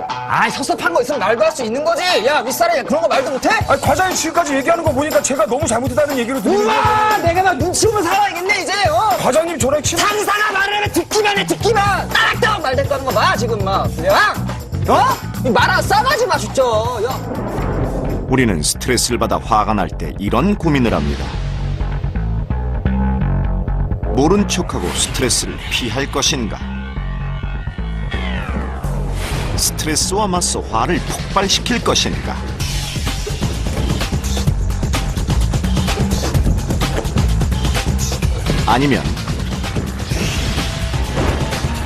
아이, 섭섭한 거 있으면 말도 할 수 있는 거지. 야, 윗사람이 그런 거 말도 못해? 아니, 과장님 지금까지 얘기하는 거 보니까 제가 너무 잘못했다는 얘기로 들리는데. 우와, 내가 막 눈치 보면 살아야겠네, 이제, 과장님 저랑 친. 상사가 말을 하면 듣기만 해, 듣기만. 따락따락 말대꾸 하는 거 봐, 지금 막. 야, 이 말아, 싸가지 마, 진짜. 야. 우리는 스트레스를 받아 화가 날 때 이런 고민을 합니다. 모른 척하고 스트레스를 피할 것인가? 스트레스와 맞서 화를 폭발시킬 것인가? 아니면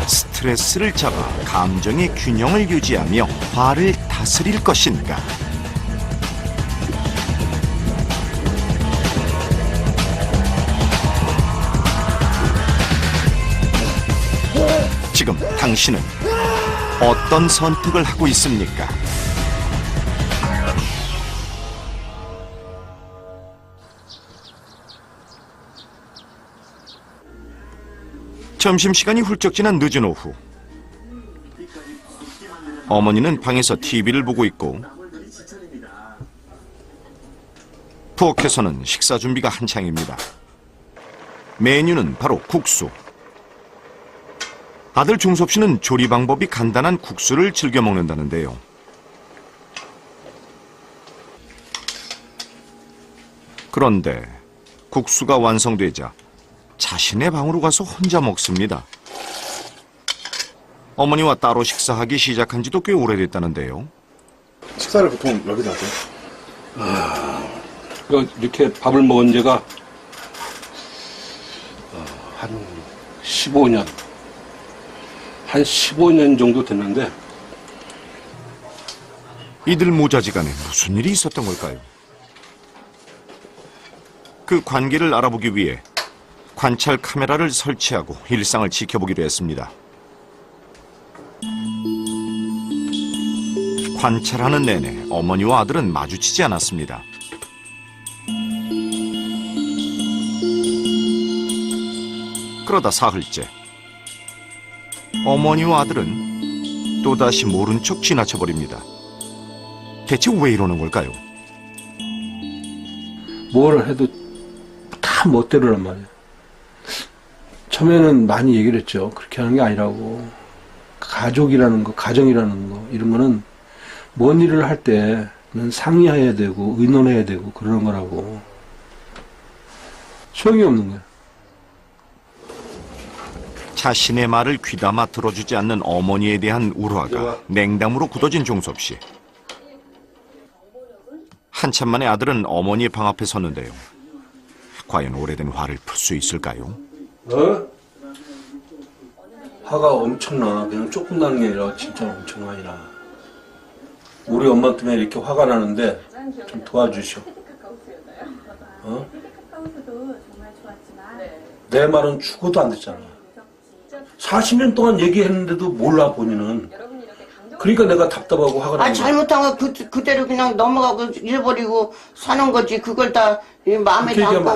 스트레스를 잡아 감정의 균형을 유지하며 화를 다스릴 것인가? 지금 당신은 어떤 선택을 하고 있습니까? 점심시간이 훌쩍 지난 늦은 오후. 어머니는 방에서 TV를 보고 있고 부엌에서는 식사 준비가 한창입니다. 메뉴는 바로 국수. 아들 중섭 씨는 조리 방법이 간단한 국수를 즐겨 먹는다는데요. 그런데 국수가 완성되자 자신의 방으로 가서 혼자 먹습니다. 어머니와 따로 식사하기 시작한 지도 꽤 오래됐다는데요. 식사를 보통 여기다 하세요? 이렇게 밥을 먹은 지가 한 15년. 한 15년 정도 됐는데. 이들 모자지간에 무슨 일이 있었던 걸까요? 그 관계를 알아보기 위해 관찰 카메라를 설치하고 일상을 지켜보기로 했습니다. 관찰하는 내내 어머니와 아들은 마주치지 않았습니다. 그러다 사흘째, 어머니와 아들은 또다시 모른 척 지나쳐버립니다. 대체 왜 이러는 걸까요? 뭘 해도 다 멋대로란 말이야. 처음에는 많이 얘기를 했죠. 그렇게 하는 게 아니라고. 가족이라는 거, 가정이라는 거, 이런 거는 뭔 일을 할 때는 상의해야 되고, 의논해야 되고, 그러는 거라고. 소용이 없는 거야. 자신의 말을 귀담아 들어주지 않는 어머니에 대한 울화가 냉담으로 굳어진 종섭 씨. 한참 만에 아들은 어머니의 방 앞에 섰는데요. 과연 오래된 화를 풀 수 있을까요? 화가 엄청나. 그냥 조금 나는 게 아니라 진짜 엄청 많이 나. 우리 엄마 때문에 이렇게 화가 나는데 좀 도와주시오. 내 말은 죽어도 안 됐잖아. 40년 동안 얘기했는데도 몰라 본인은. 그러니까 내가 답답하고 화가 나는 거야. 잘못한 거 그대로 그냥 넘어가고 잃어버리고 사는 거지. 그걸 다 마음에 담고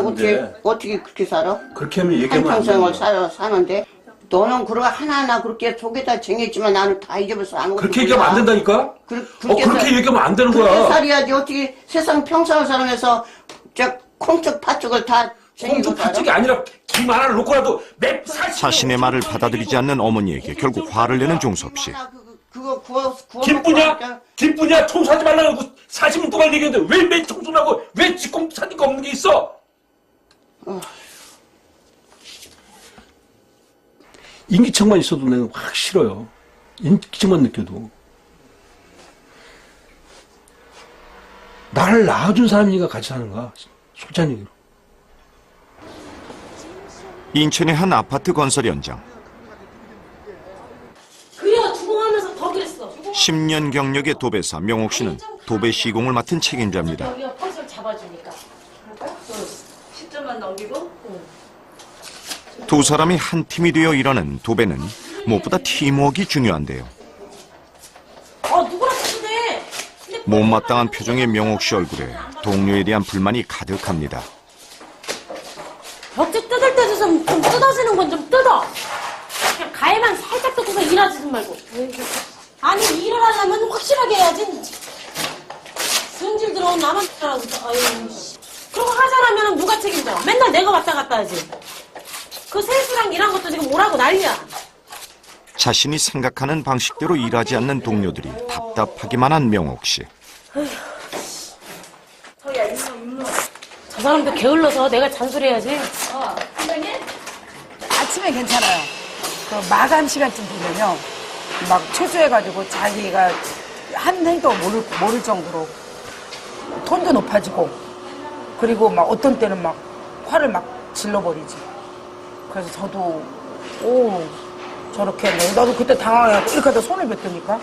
어떻게 그렇게 살아? 그렇게 하면 얘기하면 안 한평생을 된다. 사는데 너는 그러고 하나하나 그렇게 속에다 쟁였지만 나는 다 잊어버려서 아무것도 그렇게 얘기하면 안 된다니까? 그렇게 얘기하면 안 되는 그렇게 거야. 살아야지. 어떻게 세상 평생을 살면서 저 콩쪽 팥죽을 다 쟁이고 콩죽 팥죽이 아니라 김 하나를 놓고라도 자신의 말을 받아들이지 않는 어머니에게 결국 화를 내는 종섭 씨. 그거 구워 김뿐이야? 김뿐이야? 청소하지 말라고 40년 동안 얘기했는데 왜 맨 청소를 하고 왜 지금 사니까 없는 게 있어? 인기척만 있어도 내가 확 싫어요. 인기척만 느껴도. 나를 낳아준 사람이니까 같이 사는 거야. 솔직한 얘기로. 인천의 한 아파트 건설 현장. 그래야 주공하면서 더 그랬어. 10년 경력의 도배사 명옥 씨는 도배 시공을 맡은 책임자입니다. 우리가 펄스를 잡아주니까. 그럴까? 10점만 넘기고. 두 사람이 한 팀이 되어 일하는 도배는 무엇보다 팀워크가 중요한데요. 누구랑 쓰네? 못마땅한 표정의 명옥 씨 얼굴에 동료에 대한 불만이 가득합니다. 벽지 뜯을 때 좀 뜯어지는 건 좀 뜯어. 그냥 가해만 살짝 뜯고서 일하지 좀 말고. 아니 일을 하려면 확실하게 해야지. 성질 들어온 나만 하라고. 아유 씨. 그러고 하자라면 누가 책임져? 맨날 내가 왔다 갔다 하지. 그 세수랑 일한 것도 지금 뭐라고 난리야. 자신이 생각하는 방식대로 일하지 않는 동료들이 답답하기만 한 명옥 씨. 저 사람도 게을러서 내가 잔소리해야지. 아침에 괜찮아요. 그 마감 시간쯤 되면요. 막 초조해가지고 자기가 한 행동 모를 정도로 톤도 높아지고 그리고 막 어떤 때는 막 화를 막 질러버리지. 그래서 저도 저렇게 했네. 나도 그때 당황해가지고 이렇게 하다 손을 뱉으니까.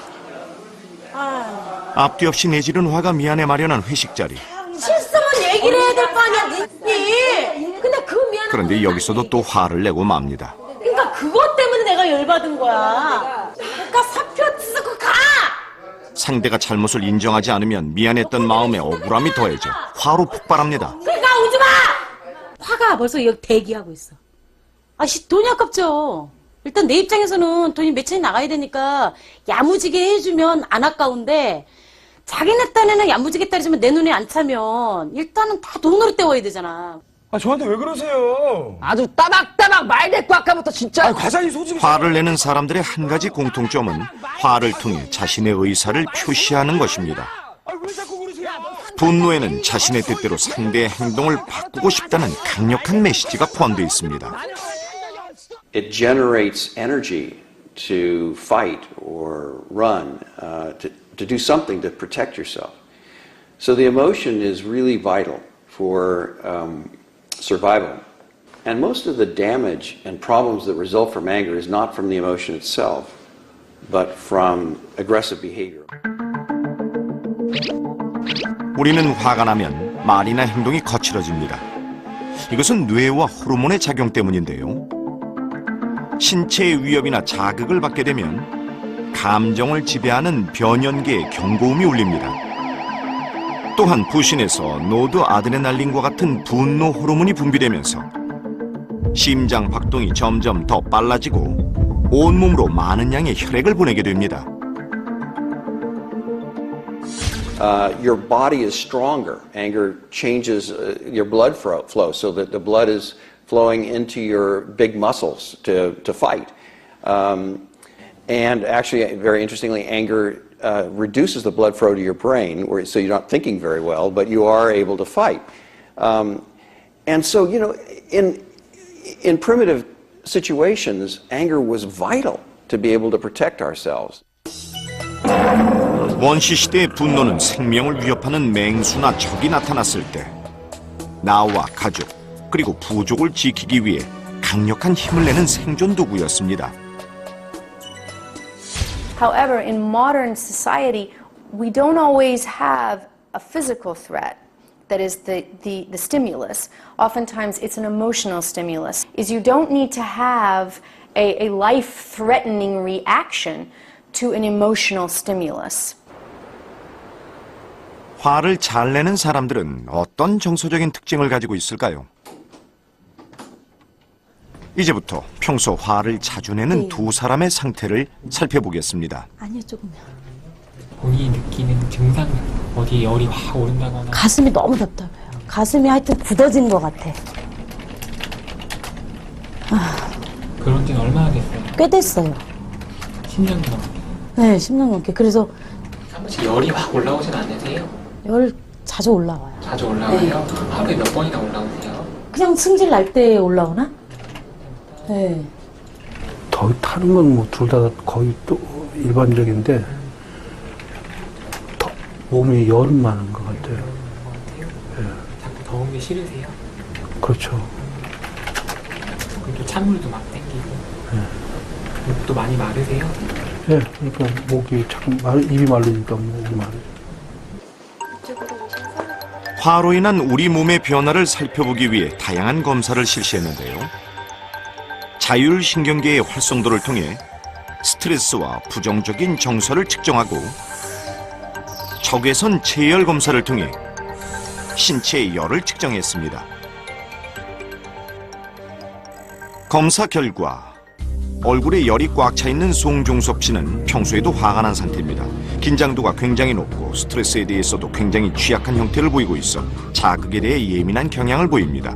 앞뒤 없이 내지른 화가 미안해 마련한 회식 자리. 실수면 얘기를 해야 될 거 아니야, 니니. 근데 그 미안한. 그런데 여기서도 또 화를 내고 맙니다. 그러니까 그것 때문에 내가 열받은 거야. 그러니까 사표 쓰고 가. 상대가 잘못을 인정하지 않으면 미안했던 마음에 억울함이 더해져 화로 폭발합니다. 그러니까 오지 마. 화가 벌써 여기 대기하고 있어. 아씨 돈이 아깝죠. 일단 내 입장에서는 돈이 몇 천이 나가야 되니까 야무지게 해주면 안 아까운데 자기네 딴에는 야무지게 따지면 내 눈에 안 차면 일단은 다 돈으로 때워야 되잖아. 아, 저한테 왜 그러세요? 아주 따박따박 말 대꾸 아까부터 진짜. 아, 과장이 솔직히. 화를 내는 사람들의 한 가지 공통점은 화를 통해 자신의 의사를 표시하는 것입니다. 아, 왜 자꾸 그러세요? 분노에는 자신의 뜻대로 상대의 행동을 바꾸고 싶다는 강력한 메시지가 포함되어 있습니다. It generates energy to fight or run, to do something to protect yourself. So the emotion is really vital for survival. And most of the damage and problems that result from anger is not from the emotion itself, but from aggressive behavior. 우리는 화가 나면 말이나 행동이 거칠어집니다. 이것은 뇌와 호르몬의 작용 때문인데요. 신체의 위협이나 자극을 받게 되면 감정을 지배하는 변연계의 경고음이 울립니다. 또한 부신에서 노드아드레날린과 같은 분노 호르몬이 분비되면서 심장 박동이 점점 더 빨라지고 온몸으로 많은 양의 혈액을 보내게 됩니다. Your body is stronger. Anger changes your blood flow so that the blood is flowing into your big muscles to fight. And actually, very interestingly, anger reduces the blood flow to your brain, so you're not thinking very well, but you are able to fight. And so, you know, in primitive situations, anger was vital to be able to protect ourselves. 원시 시대의 분노는 생명을 위협하는 맹수나 적이 나타났을 때 나와 가족 그리고 부족을 지키기 위해 강력한 힘을 내는 생존 도구였습니다. However, in modern society, we don't always have a physical threat that is the stimulus. Oftentimes, it's an emotional stimulus. Is you don't need to have a life-threatening reaction to an emotional stimulus. 화를 잘 내는 사람들은 어떤 정서적인 특징을 가지고 있을까요? 이제부터 평소 화를 자주 내는 두 사람의 상태를 살펴보겠습니다. 아니요 조금요. 본인이 느끼는 증상 어디 열이 확 오른다거나 가슴이 너무 답답해요. 가슴이 하여튼 굳어진 것 같아. 그런 지는 얼마나 됐어요? 꽤 됐어요. 10년 넘게. 네, 10년 넘게. 그래서 한 번씩 열이 확 올라오진 않으세요? 열 자주 올라와요. 자주 올라와요? 하루에 몇 번이나 올라오세요? 그냥 승질 날 때 올라오나? 네. 더위 타는 건 뭐 둘 다 거의 또 일반적인데 몸이 열은 많은 것 같아요. 자꾸 더운 게 싫으세요? 그렇죠. 그리고 또 찬물도 막 땡기고 목도 많이 마르세요? 예, 그러니까 목이 자꾸 입이 마르니까 목이 마르죠. 화로 인한 우리 몸의 변화를 살펴보기 위해 다양한 검사를 실시했는데요. 자율신경계의 활성도를 통해 스트레스와 부정적인 정서를 측정하고 적외선 체열 검사를 통해 신체의 열을 측정했습니다. 검사 결과 얼굴에 열이 꽉 차 있는 송종섭 씨는 평소에도 화가 난 상태입니다. 긴장도가 굉장히 높고 스트레스에 대해서도 굉장히 취약한 형태를 보이고 있어 자극에 대해 예민한 경향을 보입니다.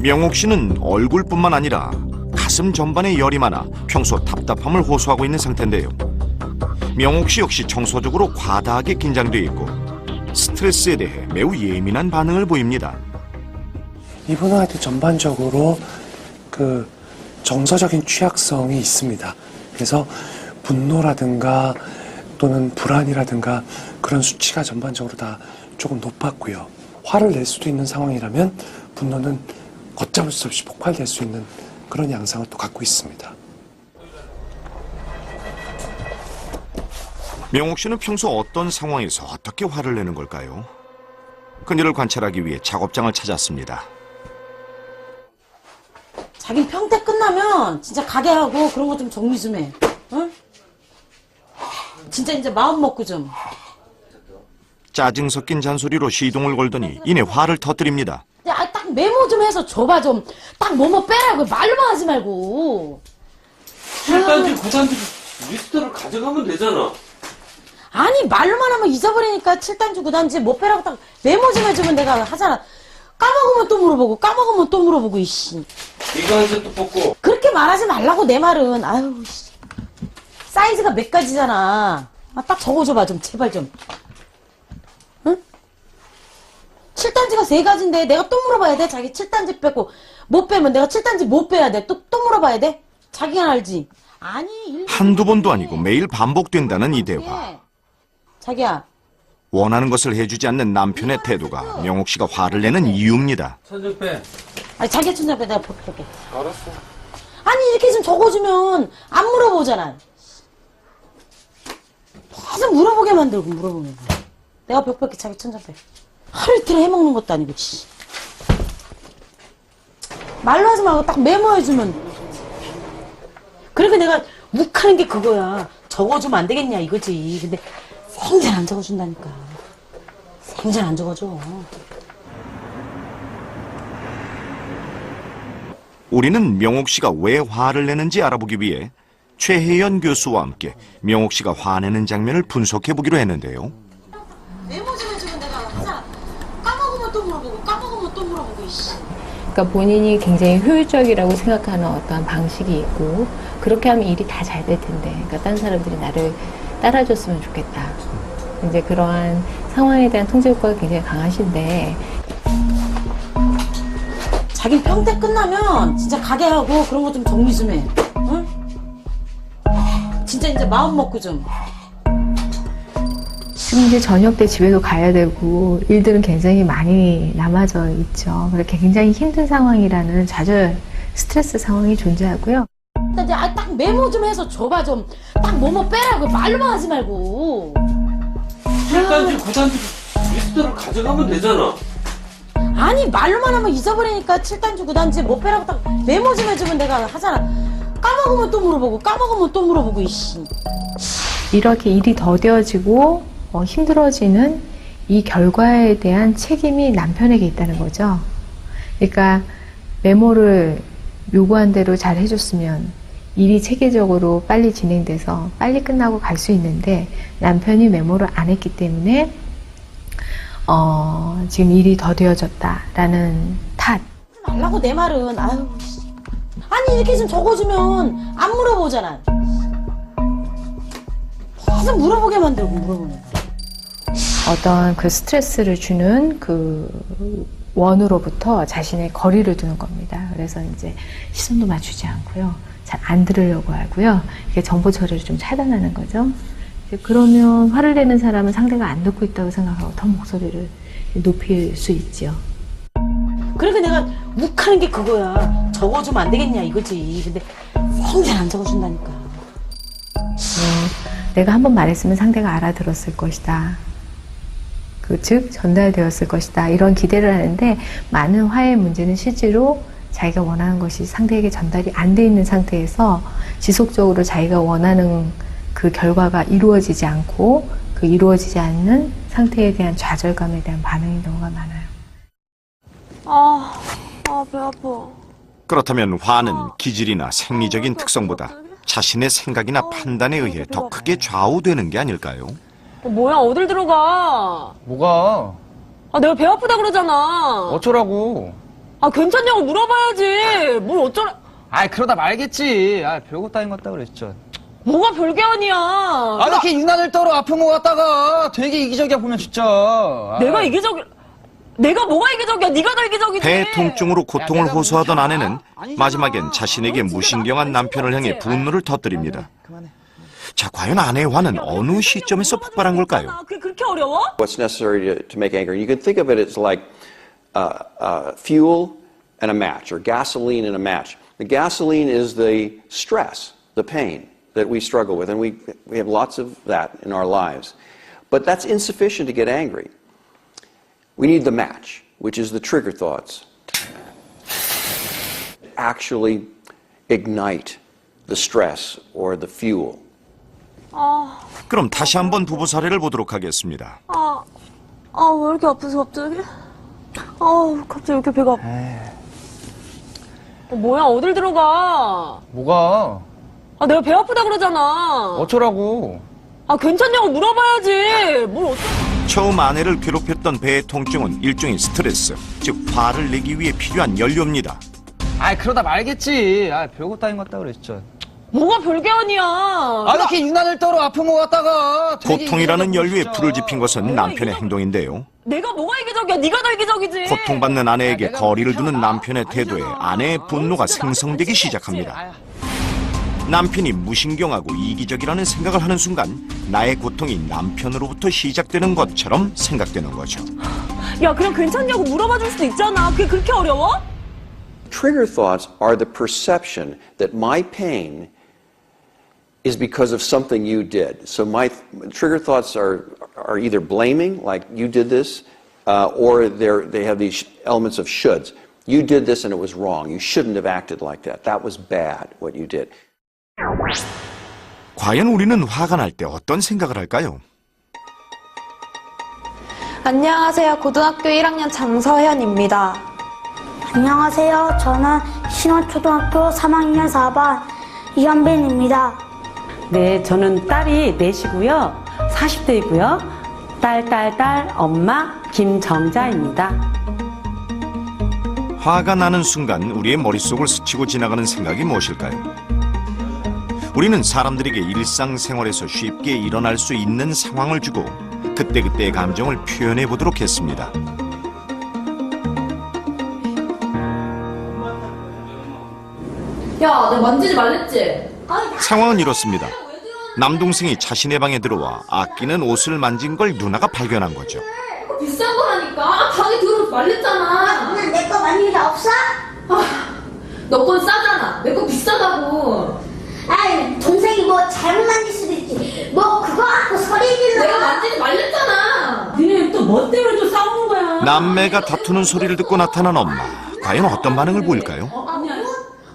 명옥 씨는 얼굴뿐만 아니라 가슴 전반에 열이 많아 평소 답답함을 호소하고 있는 상태인데요. 명옥 씨 역시 정서적으로 과다하게 긴장돼 있고 스트레스에 대해 매우 예민한 반응을 보입니다. 이분은 하여튼 전반적으로 그 정서적인 취약성이 있습니다. 그래서 분노라든가 또는 불안이라든가 그런 수치가 전반적으로 다 조금 높았고요. 화를 낼 수도 있는 상황이라면 분노는 걷잡을 수 없이 폭발될 수 있는 그런 양상을 또 갖고 있습니다. 명옥 씨는 평소 어떤 상황에서 어떻게 화를 내는 걸까요? 그녀를 관찰하기 위해 작업장을 찾았습니다. 자기 평택 끝나면 진짜 가게 하고 그런 거 좀 정리 좀 해. 응? 진짜 이제 마음 먹고 좀. 짜증 섞인 잔소리로 시동을 걸더니 이내 화를 터뜨립니다. 야, 딱 메모 좀 해서 줘봐 좀. 딱 뭐뭐 빼라고 말로만 하지 말고. 7단지, 9단지 리스트를 가져가면 되잖아. 아니 말로만 하면 잊어버리니까 7단지 9단지 뭐 빼라고 딱 메모 좀 해주면 내가 하잖아. 까먹으면 또 물어보고 까먹으면 또 물어보고 이씨. 이거 한 세트 뽑고. 그렇게 말하지 말라고 내 말은. 아유 씨. 사이즈가 몇 가지잖아. 아, 딱 적어줘봐 좀 제발 좀. 응? 7단지가 3가지인데 내가 또 물어봐야 돼? 자기 7단지 빼고 못 빼면 내가 7단지 못 빼야 돼? 또 물어봐야 돼? 자기가 알지? 아니 한두 번도 아니고 매일 반복된다는 이 대화. 자기야. 원하는 것을 해주지 않는 남편의 태도가 명옥 씨가 화를 내는 이유입니다. 천정 빼. 아니 자기가 천장 빼 내가 볼게. 알았어. 아니 이렇게 좀 적어주면 안 물어보잖아. 계속 물어보게 만들고 물어보면. 내가 벽 뺄게 자기 천장 빼. 하루 이틀 해먹는 것도 아니고 씨. 말로 하지 말고 딱 메모해주면. 그러니까 내가 욱하는 게 그거야. 적어주면 안 되겠냐 이거지. 근데 생전 안 적어준다니까. 생전 안 적어줘. 우리는 명옥 씨가 왜 화를 내는지 알아보기 위해 최혜연 교수와 함께 명옥 씨가 화내는 장면을 분석해 보기로 했는데요. 메모 좀 해주면 내가 하잖아. 까먹으면 또 물어보고 까먹으면 또 물어보고 이씨. 그러니까 본인이 굉장히 효율적이라고 생각하는 어떤 방식이 있고 그렇게 하면 일이 다 잘 될 텐데 그러니까 다른 사람들이 나를 따라줬으면 좋겠다. 이제 그러한 상황에 대한 통제효과가 굉장히 강하신데 자기 평택 끝나면 진짜 가게 하고 그런 거 좀 정리 좀 해. 응? 진짜 이제 마음 먹고 좀. 지금 이제 저녁 때 집에도 가야 되고 일들은 굉장히 많이 남아져 있죠. 그렇게 굉장히 힘든 상황이라는 좌절 스트레스 상황이 존재하고요. 이제 딱 메모 좀 해서 줘봐 좀. 딱 뭐뭐 빼라고 말로만 하지 말고. 7단지, 9단지 리스트를 가져가면 되잖아. 아니 말로만 하면 잊어버리니까 7단지 9단지 뭐 빼라고 딱 메모 좀 해주면 내가 하잖아. 까먹으면 또 물어보고 까먹으면 또 물어보고 이씨. 이렇게 일이 더뎌지고 힘들어지는 이 결과에 대한 책임이 남편에게 있다는 거죠. 그러니까 메모를 요구한 대로 잘 해줬으면 일이 체계적으로 빨리 진행돼서 빨리 끝나고 갈 수 있는데 남편이 메모를 안 했기 때문에 지금 일이 더뎌졌다라는 탓. 말라고 내 말은. 아유 씨. 아니 이렇게 좀 적어주면 안 물어보잖아. 계속 물어보게 만들고 물어보면. 어떤 그 스트레스를 주는 그 원으로부터 자신의 거리를 두는 겁니다. 그래서 이제 시선도 맞추지 않고요. 잘 안 들으려고 하고요. 이게 정보 처리를 좀 차단하는 거죠. 그러면 화를 내는 사람은 상대가 안 듣고 있다고 생각하고 더 목소리를 높일 수 있죠. 그러니까 내가 욱하는 게 그거야. 적어주면 안 되겠냐 이거지. 근데 생전 안 적어준다니까. 내가 한번 말했으면 상대가 알아들었을 것이다. 즉 전달되었을 것이다. 이런 기대를 하는데 많은 화해의 문제는 실제로 자기가 원하는 것이 상대에게 전달이 안 돼 있는 상태에서 지속적으로 자기가 원하는 그 결과가 이루어지지 않고 그 이루어지지 않는 상태에 대한 좌절감에 대한 반응인 경우가 많아요. 배 아파. 그렇다면 화는 기질이나 생리적인 특성보다 자신의 생각이나 판단에 의해 더 크게 좌우되는 게 아닐까요? 뭐야, 어딜 들어가? 뭐가? 아, 내가 배 아프다 그러잖아. 어쩌라고? 아, 괜찮냐고 물어봐야지. 뭘 어쩌라. 아이, 그러다 말겠지. 아, 별거 따윈 것 같다 그래, 진짜. 뭐가 별게 아니야. 아, 이렇게 유난을 떨어 아픈 것 같다가 되게 이기적이야, 보면 진짜. 아. 내가 이기적이, 내가 뭐가 이기적이야? 네가 더 이기적이지. 배 통증으로 고통을 호소하던 아내는 마지막엔 자신에게 무신경한 남편을 향해 분노를 터뜨립니다. 자, 과연 아내의 화는 어느 시점에서 폭발한 걸까요? 그게 그렇게 어려워? What's necessary to make anger? You can think of it as like fuel and a match, or gasoline and a match. The gasoline is the stress, the pain that we struggle with, and we have lots of that in our lives. But that's insufficient to get angry. We need the match, which is the trigger thoughts. Actually ignite the stress or the fuel. 그럼 다시 한번 부부 사례를 보도록 하겠습니다. 왜 이렇게 아프지, 갑자기? 갑자기 왜 이렇게 배가 아파? 뭐야, 어딜 들어가? 뭐가? 아, 내가 배 아프다 그러잖아. 어쩌라고? 아, 괜찮냐고 물어봐야지. 뭘 어쩌... 처음 아내를 괴롭혔던 배의 통증은 일종의 스트레스, 즉 화를 내기 위해 필요한 연료입니다. 아이, 그러다 말겠지. 아, 별거 따윈 것 같다 그래, 진짜. 뭐가 별게 아니야. 아, 이렇게 유난을 떨어 아픈 것 같다가 되게 고통이라는 이기적이야, 연료에 진짜. 불을 지핀 것은 남편의 행동인데요. 내가 뭐가 이기적이야? 네가 더 이기적이지. 고통받는 아내에게 거리를 두는 남편의 태도에 아내의 분노가 생성되기 시작합니다. 남편이 무신경하고 이기적이라는 생각을 하는 순간 나의 고통이 남편으로부터 시작되는 것처럼 생각되는 거죠. 야, 그냥 괜찮냐고 물어봐 줄 수도 있잖아. 그게 그렇게 어려워? Trigger thoughts are the perception that my pain is because of something you did. So my trigger thoughts are either blaming, like you did this, or they have these elements of shoulds. You did this and it was wrong. You shouldn't have acted like that. That was bad, what you did. 과연 우리는 화가 날 때 어떤 생각을 할까요? 안녕하세요. 고등학교 1학년 장서현입니다. 안녕하세요. 저는 신원초등학교 3학년 4반 이현빈입니다. 네, 저는 딸이 넷이고요. 40대이고요. 딸, 엄마 김정자입니다. 화가 나는 순간 우리의 머릿속을 스치고 지나가는 생각이 무엇일까요? 우리는 사람들에게 일상생활에서 쉽게 일어날 수 있는 상황을 주고 그때그때의 감정을 표현해 보도록 했습니다. 야, 내가 만지지 말랬지? 상황은 이렇습니다. 남동생이 자신의 방에 들어와 아끼는 옷을 만진 걸 누나가 발견한 거죠. 비싼 거라니까. 가게 들어오지 말랬잖아. 누나 내 거 만질 일 없어? 너 건 싸잖아. 내 거 비싸다고. 아이, 동생이 뭐 잘못 만질 수도 있지. 뭐 그거 갖고 소리 질러. 내가 만지지 말랬잖아. 니네 또 뭐 때문에 또 싸우는 거야? 남매가 다투는 소리를 듣고 나타난 엄마. 과연 어떤 반응을 보일까요?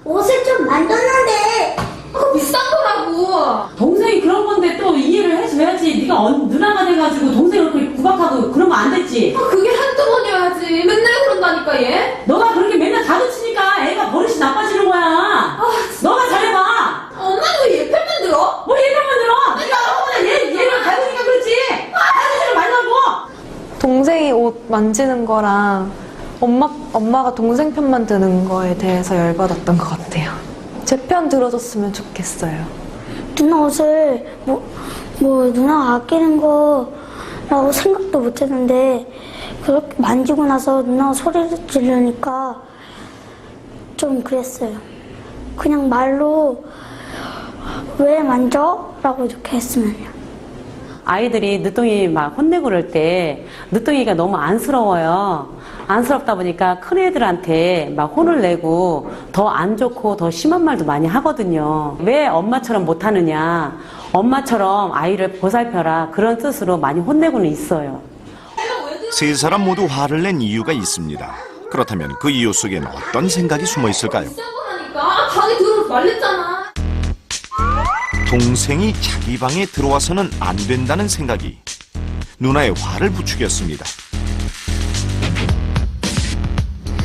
옷을 좀 만졌는데. 그거 비싼 거라고. 동생이 그런 건데 또 이해를 해줘야지. 네가 누나가 돼가지고 동생을 그렇게 구박하고 그러면 안 됐지. 그게 한두 번이어야지. 맨날 그런다니까, 얘. 너가 그렇게 맨날 다그치니까 애가 버릇이 나빠지는 거야. 너가 잘해봐. 엄마는 왜 얘 편만 들어? 뭐 얘 편만 들어? 네가 너보다 얘를 닮으니까 그렇지. 다그치지 말라고. 동생이 옷 만지는 거랑 엄마가 동생 편만 드는 거에 대해서 열받았던 것 같아요. 제 편 들어줬으면 좋겠어요. 누나 옷을 뭐 누나가 아끼는 거라고 생각도 못 했는데 그렇게 만지고 나서 누나가 소리를 지르니까 좀 그랬어요. 그냥 말로 왜 만져? 라고 이렇게 했으면요. 아이들이 늦둥이 막 혼내고 그럴 때 늦둥이가 너무 안쓰러워요. 안쓰럽다 보니까 큰애들한테 막 혼을 내고 더 안 좋고 더 심한 말도 많이 하거든요. 왜 엄마처럼 못하느냐, 엄마처럼 아이를 보살펴라, 그런 뜻으로 많이 혼내고는 있어요. 세 사람 모두 화를 낸 이유가 있습니다. 그렇다면 그 이유 속에는 어떤 생각이 숨어 있을까요? 비싼 거라니까. 가게 들어오지 말랬잖아. 동생이 자기 방에 들어와서는 안 된다는 생각이 누나의 화를 부추겼습니다.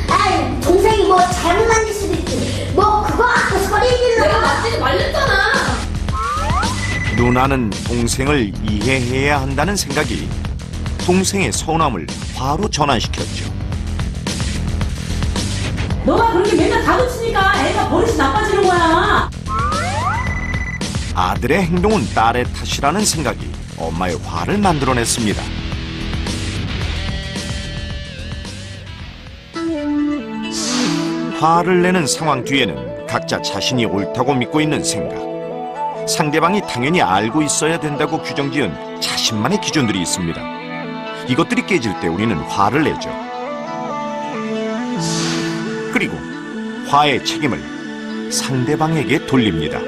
아이, 동생이 뭐 잘못 만질 수도 있지. 그거 갖고 소리 질러. 내가 맞지는 말랬잖아. 누나는 동생을 이해해야 한다는 생각이 동생의 서운함을 화로 전환시켰죠. 너가 그렇게 맨날 다그치니까 애가 버릇이 나빠지는 거야. 아들의 행동은 딸의 탓이라는 생각이 엄마의 화를 만들어냈습니다. 화를 내는 상황 뒤에는 각자 자신이 옳다고 믿고 있는 생각, 상대방이 당연히 알고 있어야 된다고 규정지은 자신만의 기준들이 있습니다. 이것들이 깨질 때 우리는 화를 내죠. 그리고 화의 책임을 상대방에게 돌립니다.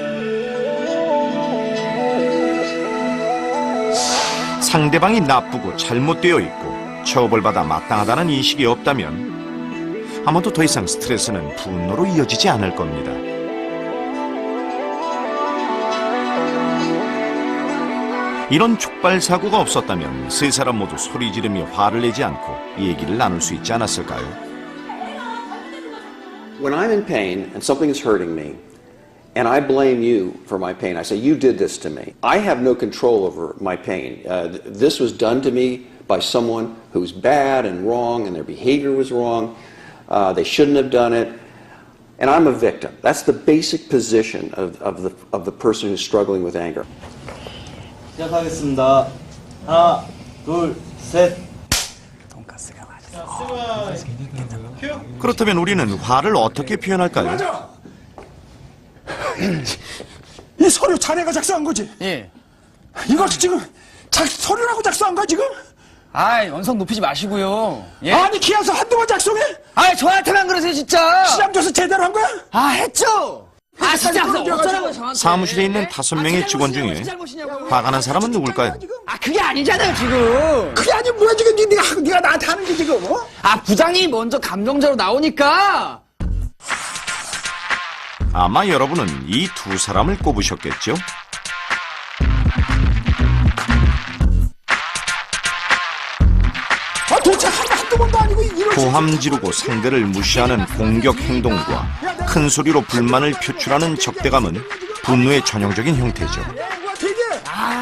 상대방이 나쁘고 잘못되어 있고 처벌받아 마땅하다는 인식이 없다면 아마도 더 이상 스트레스는 분노로 이어지지 않을 겁니다. 이런 촉발 사고가 없었다면 세 사람 모두 소리 지르며 화를 내지 않고 얘기를 나눌 수 있지 않았을까요? When I'm in pain and something is hurting me, and I blame you for my pain, I say, you did this to me. I have no control over my pain. This was done to me by someone who's bad and wrong, and their behavior was wrong. They shouldn't have done it. And I'm a victim. That's the basic position of the person who's struggling with anger. 시작하겠습니다. 하나, 둘, 셋. 그렇다면 우리는 화를 어떻게 표현할까요? 맞아. 이 서류 자네가 작성한 거지? 예. 이걸 지금 서류라고 작성한 거야 지금? 아이, 언성 높이지 마시고요. 예? 아니 기한서 한두 번 작성해? 아이, 저한테만 그러세요, 진짜. 시험 줘서 제대로 한 거야? 아, 했죠? 아, 진짜 어쩌라고요, 저한테. 사무실에 있는 5명의 직원 중에 화가 난 사람은 누굴까요? 아, 그게 아니잖아요, 지금. 그게 아니 뭐야 지금 네가 나한테 하는 게 지금 어? 아, 부장님이 먼저 감정적으로 나오니까. 아마 여러분은 이 두 사람을 꼽으셨겠죠? 아 도대체 한두 번도 아니고 이런 고함 지르고 상대를 무시하는 공격 행동과 큰 소리로 불만을 표출하는 적대감은 분노의 전형적인 형태죠.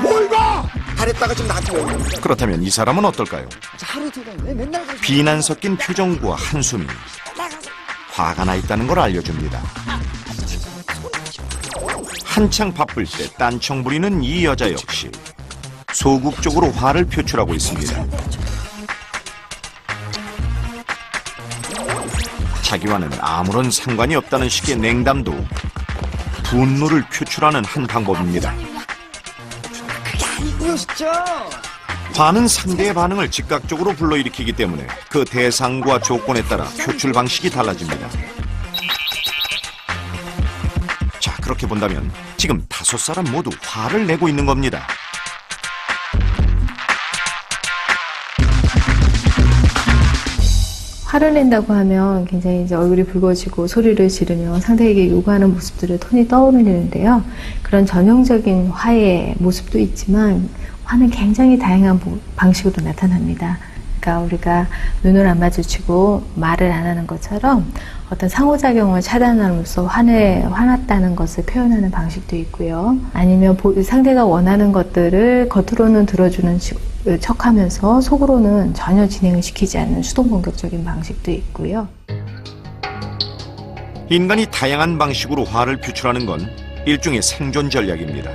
뭘 봐! 잘했다가 지금 나한테 왜 그러는 거야? 그렇다면 이 사람은 어떨까요? 하루 종일 왜 맨날 그러세요? 비난 섞인 표정과 한숨이 화가 나 있다는 걸 알려줍니다. 한창 바쁠 때 딴청 부리는 이 여자 역시 소극적으로 화를 표출하고 있습니다. 자기와는 아무런 상관이 없다는 식의 냉담도 분노를 표출하는 한 방법입니다. 그게 아니고요, 진짜. 화는 상대의 반응을 즉각적으로 불러일으키기 때문에 그 대상과 조건에 따라 표출 방식이 달라집니다. 자, 그렇게 본다면 지금 5사람 모두 화를 내고 있는 겁니다. 화를 낸다고 하면 굉장히 이제 얼굴이 붉어지고 소리를 지르며 상대에게 요구하는 모습들을 톤이 떠오르는데요. 그런 전형적인 화의 모습도 있지만 화는 굉장히 다양한 방식으로 나타납니다. 그러니까 우리가 눈을 안 마주치고 말을 안 하는 것처럼 어떤 상호작용을 차단함으로써 화났다는 것을 표현하는 방식도 있고요. 아니면 상대가 원하는 것들을 겉으로는 들어주는 척하면서 속으로는 전혀 진행을 시키지 않는 수동공격적인 방식도 있고요. 인간이 다양한 방식으로 화를 표출하는 건 일종의 생존 전략입니다.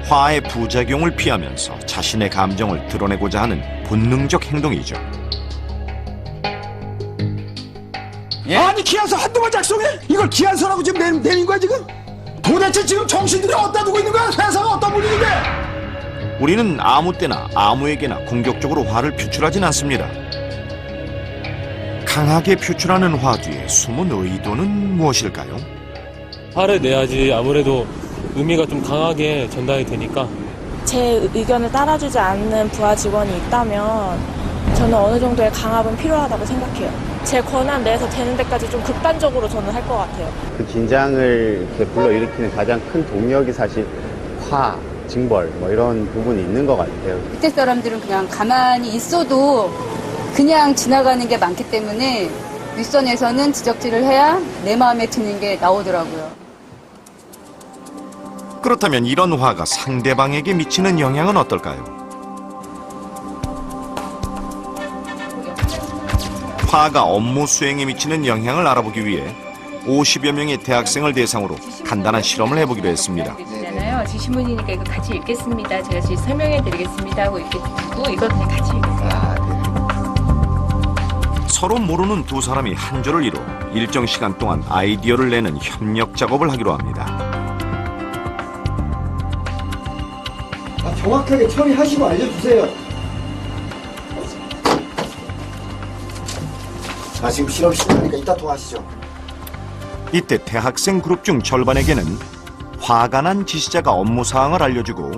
화의 부작용을 피하면서 자신의 감정을 드러내고자 하는 본능적 행동이죠. 예? 아니 기한서 한두 번 작성해? 이걸 기한서라고 지금 내민 거야 지금? 도대체 지금 정신들이 어디다 두고 있는 거야? 회사가 어디다 물리는데? 우리는 아무 때나 아무에게나 공격적으로 화를 표출하진 않습니다. 강하게 표출하는 화 뒤에 숨은 의도는 무엇일까요? 화를 내야지 아무래도 의미가 좀 강하게 전달이 되니까. 제 의견을 따라주지 않는 부하 직원이 있다면 저는 어느 정도의 강압은 필요하다고 생각해요. 제 권한 내에서 되는 데까지 좀 극단적으로 저는 할 것 같아요. 그 긴장을 이렇게 불러일으키는 가장 큰 동력이 사실 화, 징벌 뭐 이런 부분이 있는 것 같아요. 그때 사람들은 그냥 가만히 있어도 그냥 지나가는 게 많기 때문에 윗선에서는 지적질을 해야 내 마음에 드는 게 나오더라고요. 그렇다면 이런 화가 상대방에게 미치는 영향은 어떨까요? 화가 업무 수행에 미치는 영향을 알아보기 위해 50여 명의 대학생을 대상으로 간단한 실험을 해보기로 했습니다. 있잖아요. 지시문이니까 이거 같이 읽겠습니다. 제가 지금 설명해 드리겠습니다 하고 이렇게 두고 이거 그냥 같이 읽으세요. 서로 모르는 두 사람이 한 줄을 이뤄 일정 시간 동안 아이디어를 내는 협력 작업을 하기로 합니다. 정확하게 처리하시고 알려주세요. 지금 실험 시간이니까 이따 통화하시죠. 이때 대학생 그룹 중 절반에게는 화가 난 지시자가 업무 사항을 알려주고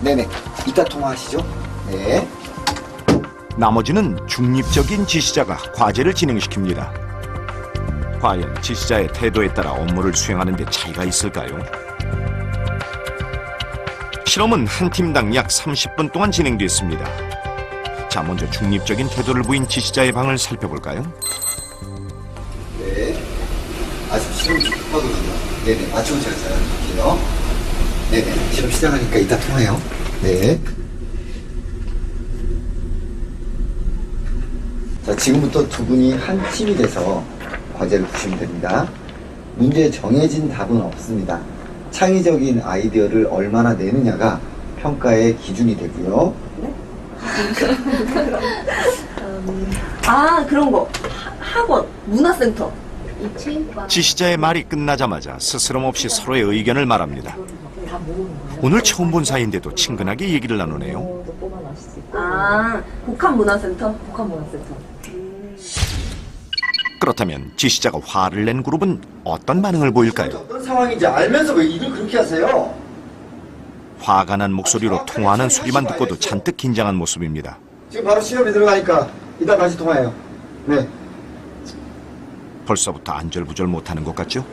네네, 이따 통화하시죠. 네. 나머지는 중립적인 지시자가 과제를 진행시킵니다. 과연 지시자의 태도에 따라 업무를 수행하는 데 차이가 있을까요? 실험은 한 팀당 약 30분 동안 진행됐습니다. 자, 먼저 중립적인 태도를 보인 지시자의 방을 살펴볼까요? 네. 아직 실험 좀 급하거든요. 네네, 맞춤 잘 잘할게요. 네네, 실험 시작하니까 이따 통화해요. 네. 자, 지금부터 두 분이 한 팀이 돼서 과제를 주시면 됩니다. 문제에 정해진 답은 없습니다. 창의적인 아이디어를 얼마나 내느냐가 평가의 기준이 되고요. 그런 거. 학원, 문화센터. 지시자의 말이 끝나자마자 스스럼없이 서로의 의견을 말합니다. 오늘 처음 본 사이인데도 친근하게 얘기를 나누네요. 복합문화센터. 그렇다면 지시자가 화를 낸 그룹은 어떤 반응을 보일까요? 어떤 상황인지 알면서 왜 일을 그렇게 하세요? 화가 난 목소리로 통화하는 소리만 듣고도 잔뜩 긴장한 모습입니다. 지금 바로 시험에 들어가니까 이따 다시 통화해요. 네. 벌써부터 안절부절 못하는 것 같죠?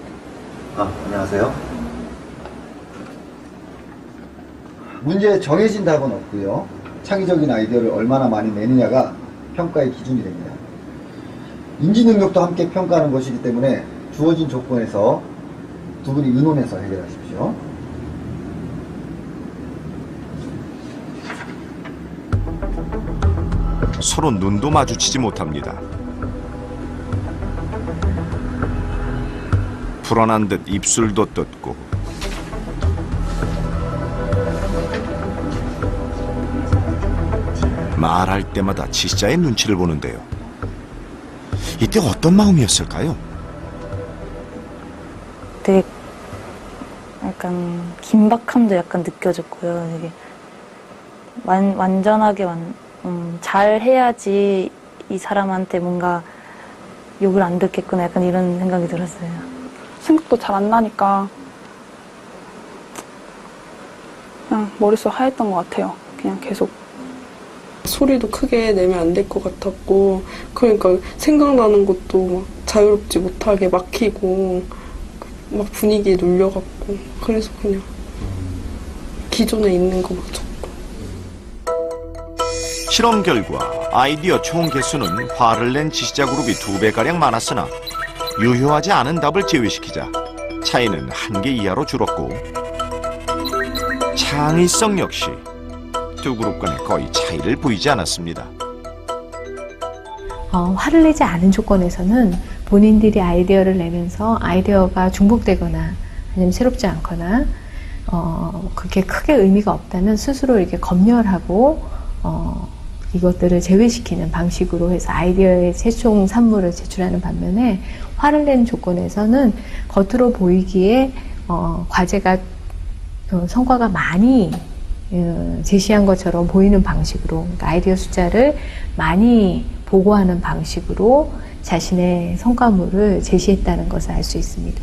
안녕하세요. 문제에 정해진 답은 없고요. 창의적인 아이디어를 얼마나 많이 내느냐가 평가의 기준이 됩니다. 인지 능력도 함께 평가하는 것이기 때문에 주어진 조건에서 두 분이 의논해서 해결하십시오. 서로 눈도 마주치지 못합니다. 불안한 듯 입술도 뜯고 말할 때마다 지시자의 눈치를 보는데요. 이때 어떤 마음이었을까요? 되게 약간 긴박함도 약간 느껴졌고요. 되게 완전하게 잘 해야지 이 사람한테 뭔가 욕을 안 듣겠구나 약간 이런 생각이 들었어요. 생각도 잘 안 나니까 그냥 머릿속 하였던 것 같아요. 그냥 계속 소리도 크게 내면 안 될 것 같았고, 그러니까 생각나는 것도 막 자유롭지 못하게 막히고 막 분위기에 눌려갖고, 그래서 그냥 기존에 있는 거 막 적고. 실험 결과 아이디어 총 개수는 화를 낸 지시자 그룹이 2배가량 많았으나 유효하지 않은 답을 제외시키자 차이는 1개 이하로 줄었고, 창의성 역시 두 그룹 간에 거의 차이를 보이지 않았습니다. 화를 내지 않은 조건에서는 본인들이 아이디어를 내면서 아이디어가 중복되거나 아니면 새롭지 않거나 그게 크게 의미가 없다면 스스로 이렇게 검열하고 이것들을 제외시키는 방식으로 해서 아이디어의 최종 산물을 제출하는 반면에 화를 낸 조건에서는 겉으로 보이기에 과제가 성과가 많이 제시한 것처럼 보이는 방식으로, 그러니까 아이디어 숫자를 많이 보고하는 방식으로 자신의 성과물을 제시했다는 것을 알 수 있습니다.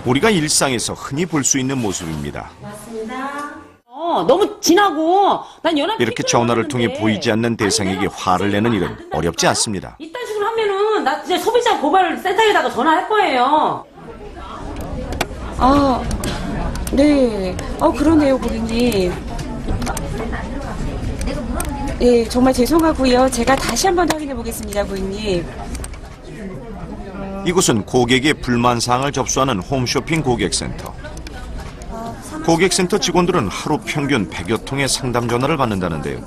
우리가 일상에서 흔히 볼 수 있는 모습입니다. 맞습니다. 너무 진하고 난 연합 이렇게 전화를 통해 보이지 않는 대상에게 화를 내는 일은 어렵지 않습니다. 이딴 식으로 하면은 나 진짜 소비자 고발 센터에다가 전화할 거예요. 네. 그러네요, 고객님. 예, 정말 죄송하고요. 제가 다시 한번 확인해 보겠습니다, 고객님. 이곳은 고객의 불만사항을 접수하는 홈쇼핑 고객센터. 고객센터 직원들은 하루 평균 100여 통의 상담 전화를 받는다는데요.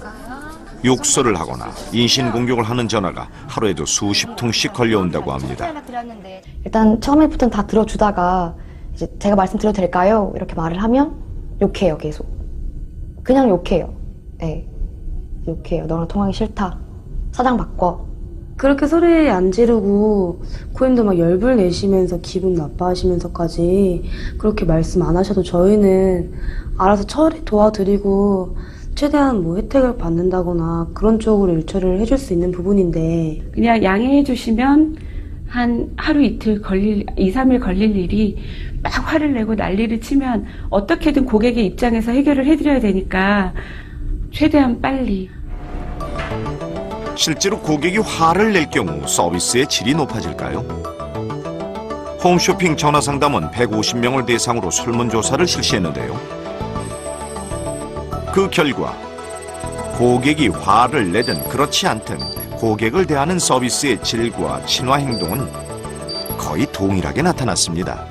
욕설을 하거나 인신공격을 하는 전화가 하루에도 수십 통씩 걸려온다고 합니다. 일단 처음에부터는 다 들어주다가 이제 제가 말씀드려도 될까요? 이렇게 말을 하면 욕해요, 계속. 그냥 욕해요. 네. 욕해요. 너랑 통하기 싫다. 사장 바꿔. 그렇게 소리 안 지르고 고객님도 막 열불 내시면서 기분 나빠하시면서까지 그렇게 말씀 안 하셔도 저희는 알아서 처리 도와드리고 최대한 뭐 혜택을 받는다거나 그런 쪽으로 일처리를 해줄 수 있는 부분인데 그냥 양해해 주시면 한 하루 이틀 2, 3일 걸릴 일이 막 화를 내고 난리를 치면 어떻게든 고객의 입장에서 해결을 해드려야 되니까 최대한 빨리. 실제로 고객이 화를 낼 경우 서비스의 질이 높아질까요? 홈쇼핑 전화상담원 150명을 대상으로 설문조사를 실시했는데요. 그 결과 고객이 화를 내든 그렇지 않든 고객을 대하는 서비스의 질과 친화 행동은 거의 동일하게 나타났습니다.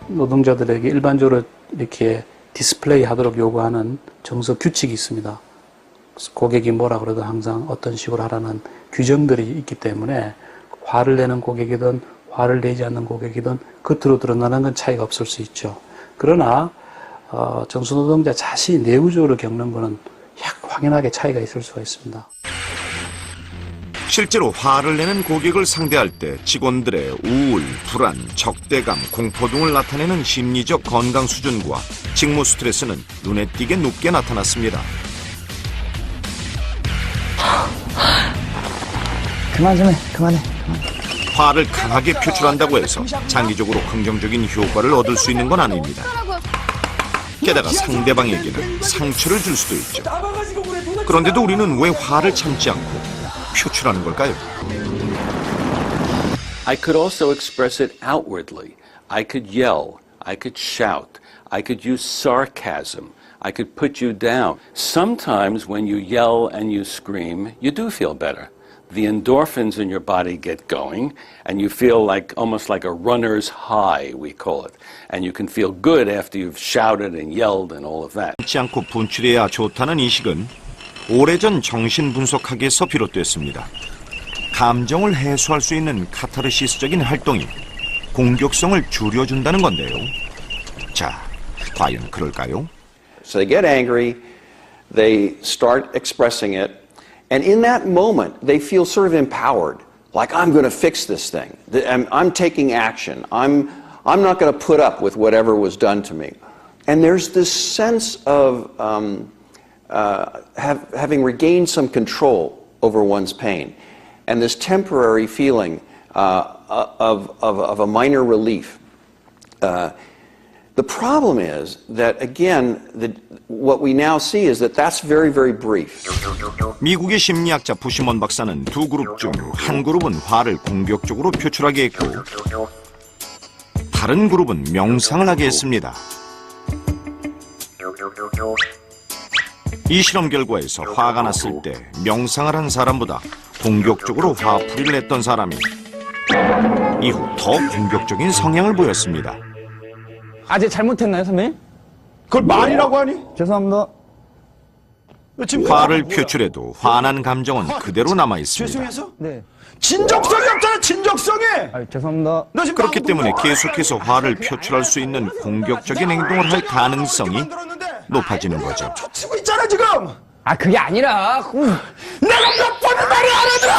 노동자들에게 일반적으로 이렇게 디스플레이 하도록 요구하는 정서 규칙이 있습니다. 고객이 뭐라 그래도 항상 어떤 식으로 하라는 규정들이 있기 때문에 화를 내는 고객이든 화를 내지 않는 고객이든 겉으로 드러나는 건 차이가 없을 수 있죠. 그러나 정수노동자 자신이 내부적으로 겪는 거는 확연하게 차이가 있을 수가 있습니다. 실제로 화를 내는 고객을 상대할 때 직원들의 우울, 불안, 적대감, 공포 등을 나타내는 심리적 건강 수준과 직무 스트레스는 눈에 띄게 높게 나타났습니다. 그만 좀 해. 그만해. 화를 강하게 표출한다고 해서 장기적으로 긍정적인 효과를 얻을 수 있는 건 아닙니다. 게다가 상대방에게는 상처를 줄 수도 있죠. 그런데도 우리는 왜 화를 참지 않고 표출하는 걸까요? I could also express it outwardly. I could yell. I could shout. I could use sarcasm. I could put you down. Sometimes when you yell and you scream, you do feel better. The endorphins in your body get going, and you feel like almost like a runner's high, we call it. And you can feel good after you've shouted and yelled and all of that. 참지 않고 분출해야 좋다는 인식은 오래전 정신분석학에서 비롯됐습니다. 감정을 해소할 수 있는 카타르시스적인 활동이 공격성을 줄여준다는 건데요. 자, 과연 그럴까요? So they get angry, they start expressing it, and in that moment they feel sort of empowered, like I'm going to fix this thing. I'm taking action. I'm not going to put up with whatever was done to me. And there's this sense of having regained some control over one's pain, and this temporary feeling of a minor relief. The problem is that, again, what we now see is that that's very, very brief. 미국의 심리학자 부시먼 박사는 두 그룹 중 한 그룹은 화를 공격적으로 표출하게 했고 다른 그룹은 명상을 하게 했습니다. 이 실험 결과에서 화가 났을 때 명상을 한 사람보다 공격적으로 화풀이를 했던 사람이 이후 더 공격적인 성향을 보였습니다. 아직 잘못했나요, 선배님? 그걸 말이라고 하니? 죄송합니다. 화를 표출해도 화난 감정은 그대로 남아 있습니다. 죄송해서? 네. 진정성이 없잖아, 진정성이! 죄송합니다. 그렇기 때문에 계속해서 화를 표출할 수 있는 공격적인 행동을 할 가능성이 높아지는 거죠. 치고 있잖아, 지금! 그게 아니라. 내가 몇 번을 말을 안 하더라!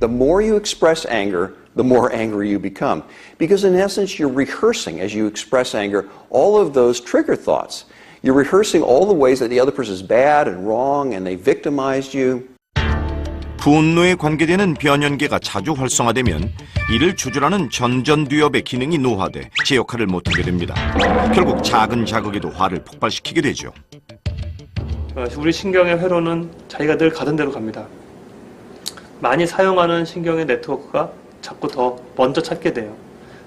The more you express anger, the more angry you become. Because in essence, you're rehearsing, as you express anger, all of those trigger thoughts. You're rehearsing all the ways that the other person is bad and wrong and they victimized you. 분노에 관계되는 변연계가 자주 활성화되면 이를 조절하는 전전두엽의 기능이 노화돼 제 역할을 못하게 됩니다. 결국 작은 자극에도 화를 폭발시키게 되죠. 우리 신경의 회로는 자기가 늘 가던 대로 갑니다. 많이 사용하는 신경의 네트워크가 자꾸 더 먼저 찾게 돼요.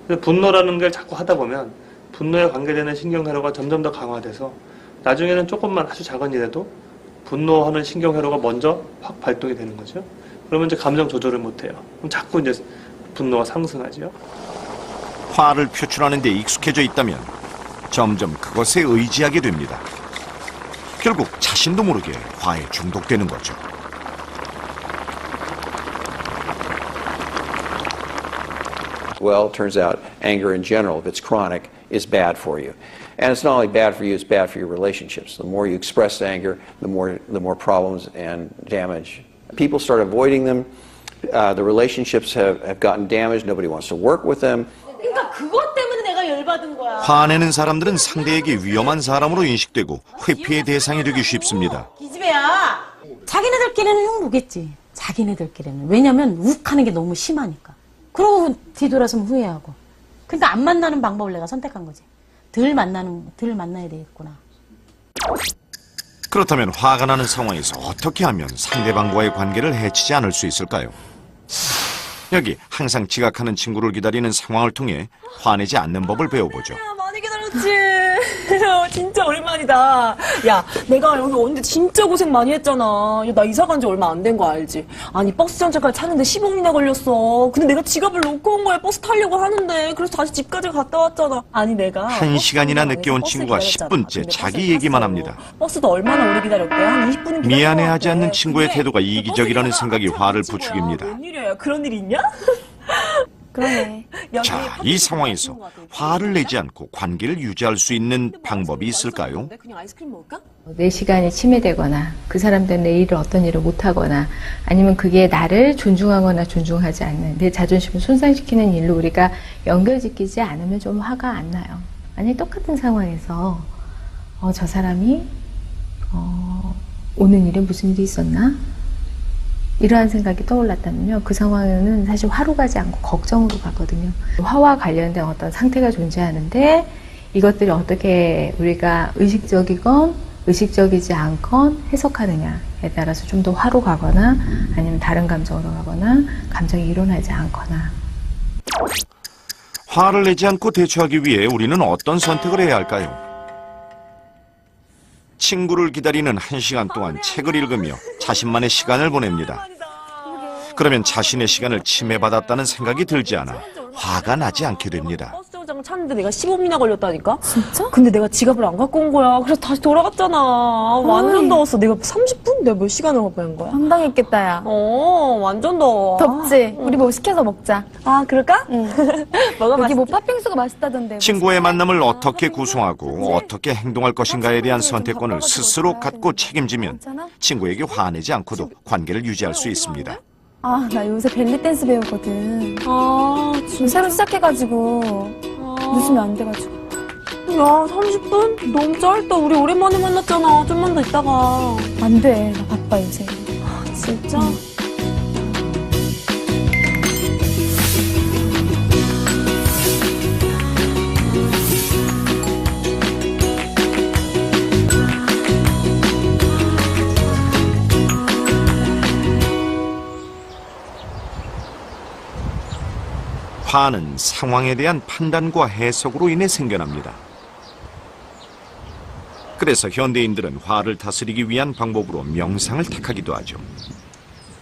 그래서 분노라는 걸 자꾸 하다 보면 분노에 관계되는 신경회로가 점점 더 강화돼서 나중에는 조금만 아주 작은 일에도 분노하는 신경회로가 먼저 확 발동이 되는 거죠. 그러면 이제 감정 조절을 못해요. 그럼 자꾸 이제 분노가 상승하죠. 화를 표출하는 데 익숙해져 있다면 점점 그것에 의지하게 됩니다. 결국 자신도 모르게 화에 중독되는 거죠. Well, it turns out anger in general, if it's chronic, is bad for you. And it's not only bad for you, it's bad for your relationships. The more you express anger, the more problems and damage. People start avoiding them. The relationships have gotten damaged. Nobody wants to work with them. 그러니까 그것 때문에 내가 열받은 거야. 화내는 사람들은 상대에게 위험한 사람으로 인식되고 회피의 대상이 되기 쉽습니다. 기집애야. 자기네들끼리는 흉 보겠지. 자기네들끼리는. 왜냐면 욱하는 게 너무 심하니까. 그러고 뒤돌아서면 후회하고. 그러니까 안 만나는 방법을 내가 선택한 거지. 덜 만나야 되겠구나. 그렇다면 화가 나는 상황에서 어떻게 하면 상대방과의 관계를 해치지 않을 수 있을까요? 여기 항상 지각하는 친구를 기다리는 상황을 통해 화내지 않는 법을 배워보죠. 많이 기다렸지. 진짜 오랜만이다. 야, 내가 여기 오는데 진짜 고생 많이 했잖아. 야, 나 이사 간 지 얼마 안 된 거 알지? 아니, 버스 정차까지 타는데 15분이나 걸렸어. 근데 내가 지갑을 놓고 온 거야. 버스 타려고 하는데. 그래서 다시 집까지 갔다 왔잖아. 아니, 내가 1시간이나 늦게 온 친구가 10분째 자기 얘기만 합니다. 버스도 얼마나 오래 기다렸대? 한 20분은 미안해하지 않는 친구의 태도가 이기적이라는 생각이 화를 부추깁니다. 웬일이야? 그런 일 있냐? 그러네. 자, 이 상황에서 화를 내지 않고 관계를 유지할 수 있는 방법이 있을까요? 그냥 아이스크림 먹을까? 내 시간이 침해되거나 그 사람 때문에 내 일을 어떤 일을 못하거나 아니면 그게 나를 존중하거나 존중하지 않는 내 자존심을 손상시키는 일로 우리가 연결짓기지 않으면 좀 화가 안 나요. 만약에 똑같은 상황에서 저 사람이 오는 일에 무슨 일이 있었나? 이러한 생각이 떠올랐다면요. 그 상황에는 사실 화로 가지 않고 걱정으로 가거든요. 화와 관련된 어떤 상태가 존재하는데 이것들이 어떻게 우리가 의식적이건 의식적이지 않건 해석하느냐에 따라서 좀 더 화로 가거나 아니면 다른 감정으로 가거나 감정이 일어나지 않거나. 화를 내지 않고 대처하기 위해 우리는 어떤 선택을 해야 할까요? 친구를 기다리는 1시간 동안 책을 읽으며 자신만의 시간을 보냅니다. 그러면 자신의 시간을 침해받았다는 생각이 들지 않아 화가 나지 않게 됩니다. 버스 정류장을 찾는데 내가 15분이나 걸렸다니까? 진짜? 근데 내가 지갑을 안 갖고 온 거야. 그래서 다시 돌아갔잖아. 완전 더웠어. 내가 30분? 내가 몇 시간을 보낸 거야? 황당했겠다, 야. 완전 더워. 덥지? 우리 뭐 시켜서 먹자. 아, 그럴까? 응. 뭐가 여기 뭐 맛있지? 팥빙수가 맛있다던데. 친구의 만남을 어떻게 구성하고 어떻게 행동할 것인가에 대한 선택권을 스스로 갖고 책임지면 친구에게 화내지 않고도 관계를 유지할 수 있습니다. 아, 나 요새 벨리 댄스 배우거든. 지금 새로 시작해가지고 늦으면 안 돼가지고. 야, 30분? 너무 짧다. 우리 오랜만에 만났잖아. 좀만 더 있다가. 안 돼. 나 바빠 요새. 진짜? 화는 상황에 대한 판단과 해석으로 인해 생겨납니다. 그래서 현대인들은 화를 다스리기 위한 방법으로 명상을 택하기도 하죠.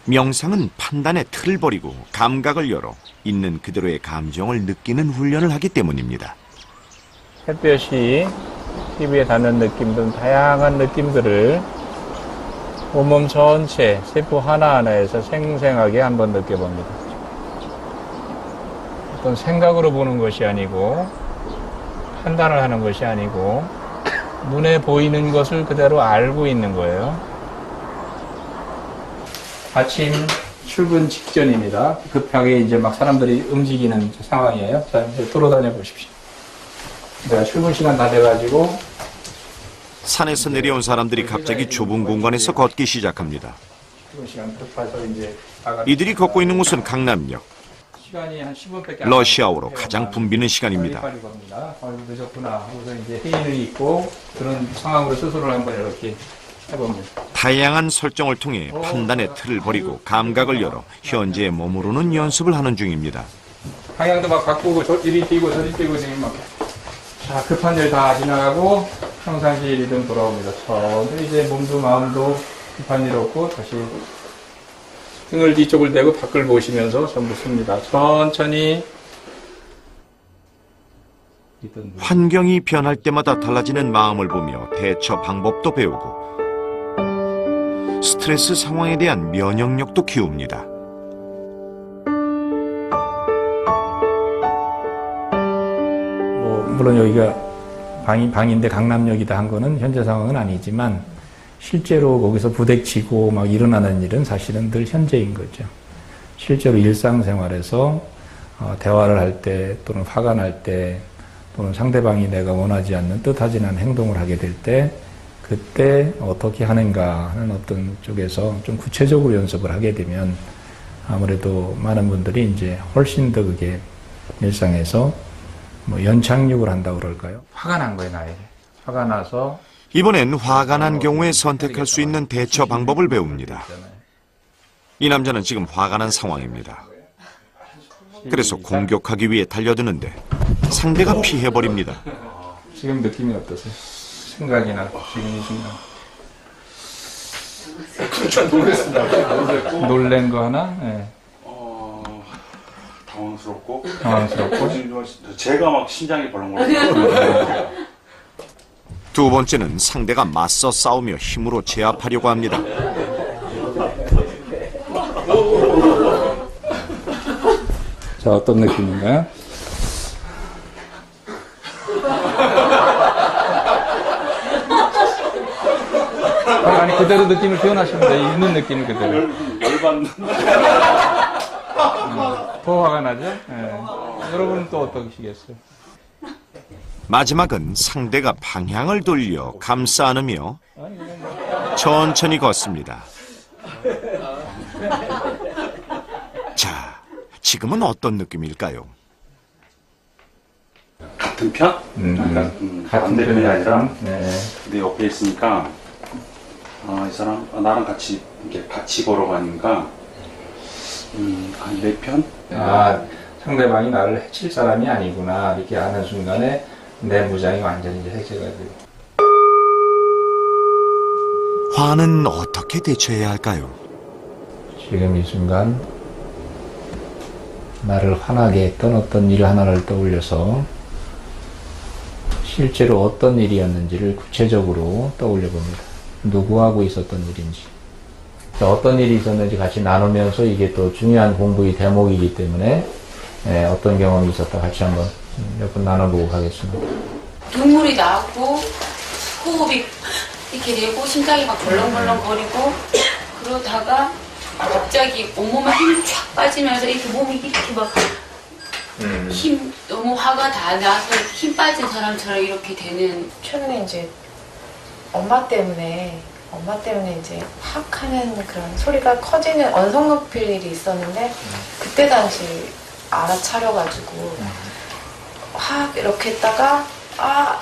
명상은 판단의 틀을 버리고 감각을 열어 있는 그대로의 감정을 느끼는 훈련을 하기 때문입니다. 햇볕이 피부에 닿는 느낌 등 다양한 느낌들을 온몸 전체, 세포 하나하나에서 생생하게 한번 느껴봅니다. 어떤 생각으로 보는 것이 아니고 판단을 하는 것이 아니고 눈에 보이는 것을 그대로 알고 있는 거예요. 아침 출근 직전입니다. 급하게 이제 막 사람들이 움직이는 상황이에요. 자, 이제 돌아다녀 보십시오. 내가 출근 시간 다 돼가지고 산에서 내려온 사람들이 갑자기 좁은 공간에서 걷기 시작합니다. 출근 시간 급해서 이제 이들이 걷고 있는 곳은 강남역. 시간이 한 10분밖에 안 러시아워로 가장 붐비는 시간입니다. 빨리 겁니다. 늦었구나 하고서 이제 회의를 잊고 그런 상황으로 스스로를 한번 이렇게 해봅니다. 다양한 설정을 통해 판단의 틀을 버리고 감각을 열어 현재의 머무르는 연습을 하는 중입니다. 방향도 막 바꾸고 이리 뛰고 저리 뛰고 지금 막. 자, 급한 일 다 지나가고 평상시 리듬 돌아옵니다. 천천히 이제 몸도 마음도 급한 일 없고 다시 등을 뒤쪽을 대고 밖을 보시면서 전부 씁니다. 천천히. 환경이 변할 때마다 달라지는 마음을 보며 대처 방법도 배우고 스트레스 상황에 대한 면역력도 키웁니다. 물론 여기가 방인데 강남역이다 한 거는 현재 상황은 아니지만 실제로 거기서 부딪히고 막 일어나는 일은 사실은 늘 현재인 거죠. 실제로 일상생활에서 대화를 할 때 또는 화가 날 때 또는 상대방이 내가 원하지 않는 뜻하지 않은 행동을 하게 될 때 그때 어떻게 하는가 하는 어떤 쪽에서 좀 구체적으로 연습을 하게 되면 아무래도 많은 분들이 이제 훨씬 더 그게 일상에서 뭐 연착륙을 한다고 그럴까요? 화가 난 거예요, 나에게. 화가 나서 이번엔 화가 난 경우에 선택할 수 있는 대처 방법을 배웁니다. 이 남자는 지금 화가 난 상황입니다. 그래서 공격하기 위해 달려드는데 상대가 피해버립니다. 지금 느낌이 어떠세요? 생각이나 지금 이 순간. 놀랬습니다. 놀란 거 하나? 네. 당황스럽고 당황스럽고 제가 막 심장이 벌렁거려요. 두 번째는 상대가 맞서 싸우며 힘으로 제압하려고 합니다. 자, 어떤 느낌인가요? 아니 그대로 느낌을 표현하시면 돼요. 있는 느낌을 그대로. 열받는. 더 화가 나죠? 네. 여러분은 또 어떠시겠어요? 마지막은 상대가 방향을 돌려 감싸 안으며 천천히 걷습니다. 자, 지금은 어떤 느낌일까요? 같은 편? 같은 반대편이 편이 아니라 네. 내 옆에 있으니까 이 사람 나랑 같이 이렇게 같이 걸어가니까 내 편? 상대방이 나를 해칠 사람이 아니구나 이렇게 하는 순간에 내 무장이 완전히 이제 해제가 되고. 화는 어떻게 대처해야 할까요? 지금 이 순간 나를 화나게 했던 어떤 일 하나를 떠올려서 실제로 어떤 일이었는지를 구체적으로 떠올려 봅니다. 누구하고 있었던 일인지. 어떤 일이 있었는지 같이 나누면서 이게 또 중요한 공부의 대목이기 때문에 어떤 경험이 있었다 같이 한번 몇 분 나눠보고 가겠습니다. 눈물이 나고 호흡이 이렇게 되고 심장이 막 벌렁벌렁거리고 그러다가 갑자기 온몸에 힘이 쫙 빠지면서 이렇게 몸이 이렇게 막 너무 화가 다 나서 힘 빠진 사람처럼 이렇게 되는. 최근에 이제 엄마 때문에 이제 확 하는 그런 소리가 커지는 언성 높일 일이 있었는데 그때 당시 알아차려가지고 확 이렇게 했다가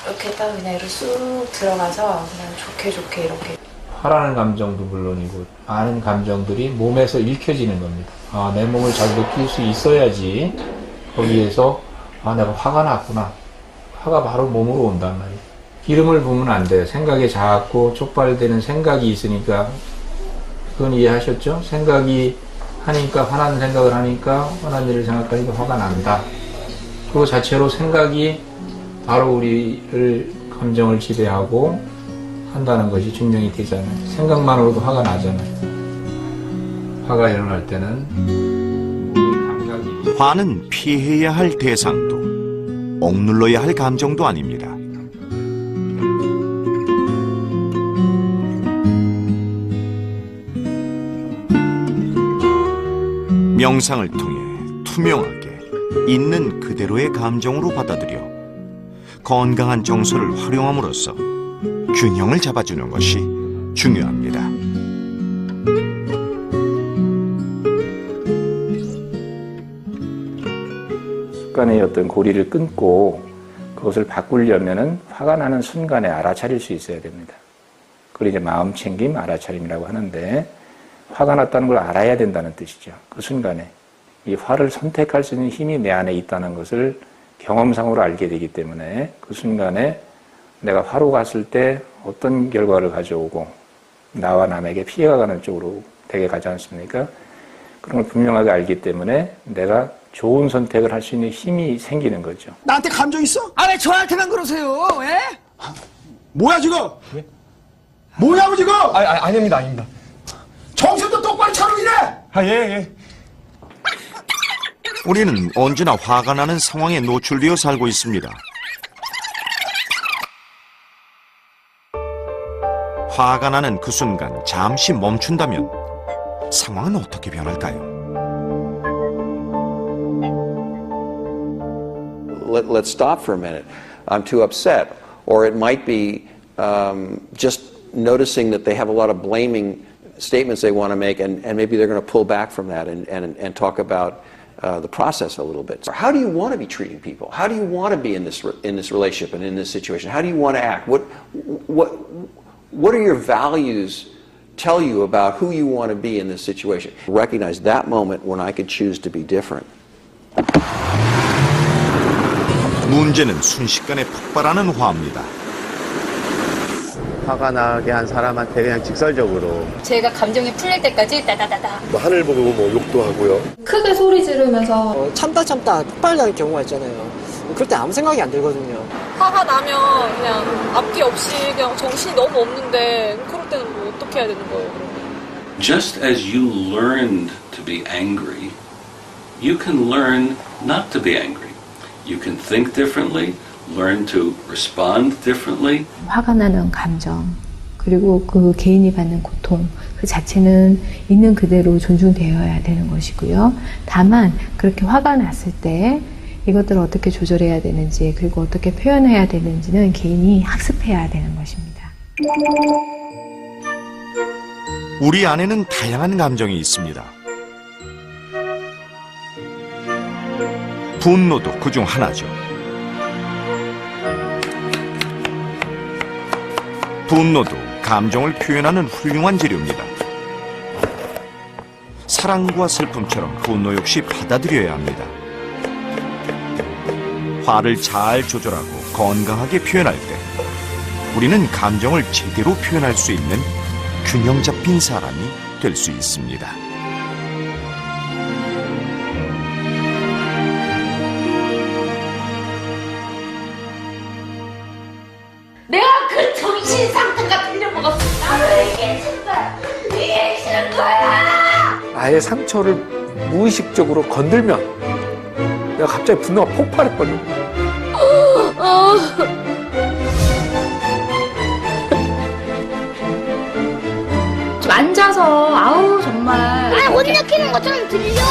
이렇게 했다가 그냥 이렇게 쑥 들어가서 그냥 좋게 이렇게. 화라는 감정도 물론이고 많은 감정들이 몸에서 읽혀지는 겁니다. 내 몸을 잘 느낄 수 있어야지 거기에서 내가 화가 났구나. 화가 바로 몸으로 온단 말이에요. 기름을 부으면 안 돼요. 생각에 자꾸 촉발되는 생각이 있으니까 그건 이해하셨죠? 생각이 하니까 화난 생각을 하니까 화난 일을 생각하니까 화가 난다. 그 자체로 생각이 바로 우리를 감정을 지배하고 한다는 것이 증명이 되잖아요. 생각만으로도 화가 나잖아요. 화가 일어날 때는 감각이 화는 피해야 할 대상도 억눌러야 할 감정도 아닙니다. 명상을 통해 투명하게 있는 그대로의 감정으로 받아들여 건강한 정서를 활용함으로써 균형을 잡아주는 것이 중요합니다. 습관의 어떤 고리를 끊고 그것을 바꾸려면은 화가 나는 순간에 알아차릴 수 있어야 됩니다. 그걸 이제 마음 챙김, 알아차림이라고 하는데 화가 났다는 걸 알아야 된다는 뜻이죠. 그 순간에. 이 화를 선택할 수 있는 힘이 내 안에 있다는 것을 경험상으로 알게 되기 때문에 그 순간에 내가 화로 갔을 때 어떤 결과를 가져오고 나와 남에게 피해가 가는 쪽으로 되게 가지 않습니까? 그런 걸 분명하게 알기 때문에 내가 좋은 선택을 할 수 있는 힘이 생기는 거죠. 나한테 감정 있어? 아, 왜 저한테만 그러세요? 예? 뭐야 지금? 뭐냐고 지금? 아닙니다, 아닙니다. 정신도 똑바로 차리래. 예. 우리는 언제나 화가 나는 상황에 노출되어 살고 있습니다. 화가 나는 그 순간 잠시 멈춘다면 상황은 어떻게 변할까요? Let's stop for a minute. I'm too upset. Or it might be just noticing that they have a lot of blaming statements they want to make, and maybe they're going to pull back from that and talk about the process a little bit. So how do you want to be treating people? How do you want to be in this relationship and in this situation? How do you want to act? What are your values tell you about who you want to be in this situation? Recognize that moment when I could choose to be different. 문제는 순식간에 폭발하는 화입니다. 화가 나게 한 사람한테 그냥 직설적으로 제가 감정이 풀릴 때까지 따다다다. 뭐 하늘 보고 뭐 욕도 하고요. 크게 소리 지르면서 참다 폭발나는 경우가 있잖아요. 그럴 때 아무 생각이 안 들거든요. 화가 나면 그냥 앞뒤 없이 그냥 정신이 너무 없는데 그럴 때는 뭐 어떻게 해야 되는 거예요? Just as you learned to be angry, you can learn not to be angry. You can think differently, learn to respond differently. 화가 나는 감정, 그리고 그 개인이 받는 고통, 그 자체는 있는 그대로 존중되어야 되는 것이고요. 다만 그렇게 화가 났을 때 이것들을 어떻게 조절해야 되는지, 그리고 어떻게 표현해야 되는지는 개인이 학습해야 되는 것입니다. 우리 안에는 다양한 감정이 있습니다. 분노도 그중 하나죠. 분노도 감정을 표현하는 훌륭한 재료입니다. 사랑과 슬픔처럼 분노 역시 받아들여야 합니다. 화를 잘 조절하고 건강하게 표현할 때 우리는 감정을 제대로 표현할 수 있는 균형 잡힌 사람이 될 수 있습니다. 내가 그 정신 상태가 들려먹었어. 나를 이게 싫다. 이게 싫은 거야. 나의 상처를 무의식적으로 건들면 내가 갑자기 분노가 폭발해버려. 좀 앉아서 아우 정말. 못 느끼는 것처럼 들려.